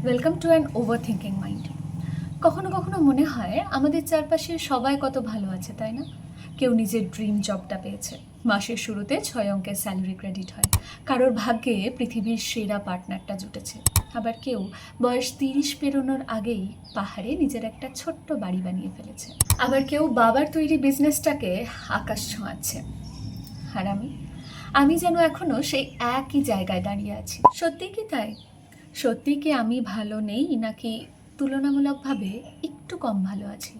Welcome to an over thinking mind. কখনো কখনো মনে হয় আমাদের চারপাশে সবাই কত ভালো আছে, তাই না? কেউ নিজের ড্রিম জবটা পেয়েছে, মাসের শুরুতে 6 অঙ্কের স্যালারি ক্রেডিট হয়। কারোর ভাগ্যে পৃথিবীর সেরা পার্টনারটা জুটেছে। আবার কেউ বয়স 30 পেরোনোর আগেই পাহাড়ে নিজের একটা ছোট্ট বাড়ি বানিয়ে ফেলেছে। আবার কেউ বাবার তৈরি বিজনেসটাকে আকাশ ছোঁয়াচ্ছে। আর আমি যেন এখনো সেই একই জায়গায় দাঁড়িয়ে আছি। সত্যি কি তাই? সত্যি কি আমি ভালো নেই, নাকি তুলনামূলকভাবে একটু কম ভালো আছি?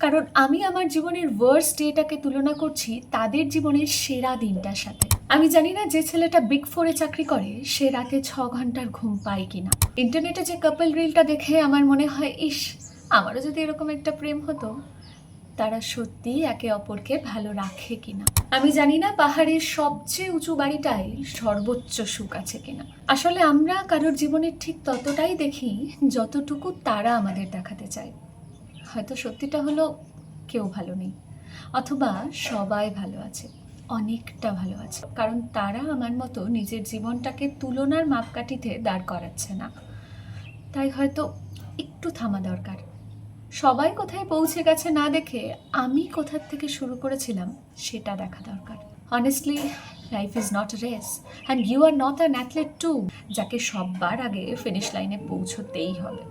কারণ আমি আমার জীবনের ওয়ার্স্ট ডেটাকে তুলনা করছি তাদের জীবনের সেরা দিনটার সাথে। আমি জানি না যে ছেলেটা বিগ ফোরে চাকরি করে সে রাতে 6 ঘন্টার ঘুম পায় কিনা। ইন্টারনেটে যে কাপল রিলটা দেখে আমার মনে হয়, ইস, আমারও যদি এরকম একটা প্রেম হতো। তারা সত্যিই একে অপরকে ভালো রাখে কিনা। আমি জানি না পাহাড়ের সবচেয়ে উঁচু বাড়িটায় সর্বোচ্চ সুখ আছে কিনা। আসলে আমরা কারোর জীবনের ঠিক ততটাই দেখি যতটুকু তারা আমাদের দেখাতে চায়। হয়তো সত্যিটা হলো কেউ ভালো নেই, অথবা সবাই ভালো আছে, অনেকটা ভালো আছে, কারণ তারা আমার মতো নিজের জীবনটাকে তুলনার মাপকাঠিতে দাঁড় করাচ্ছে না। তাই হয়তো একটু থামা দরকার। সবাই কোথায় পৌঁছে গেছে না দেখে আমি কোথার থেকে শুরু করেছিলাম সেটা দেখা দরকার। Honestly, life is not a race, and you are not an athlete to যাকে সববার আগে ফিনিশ লাইনে পৌঁছতেই হবে।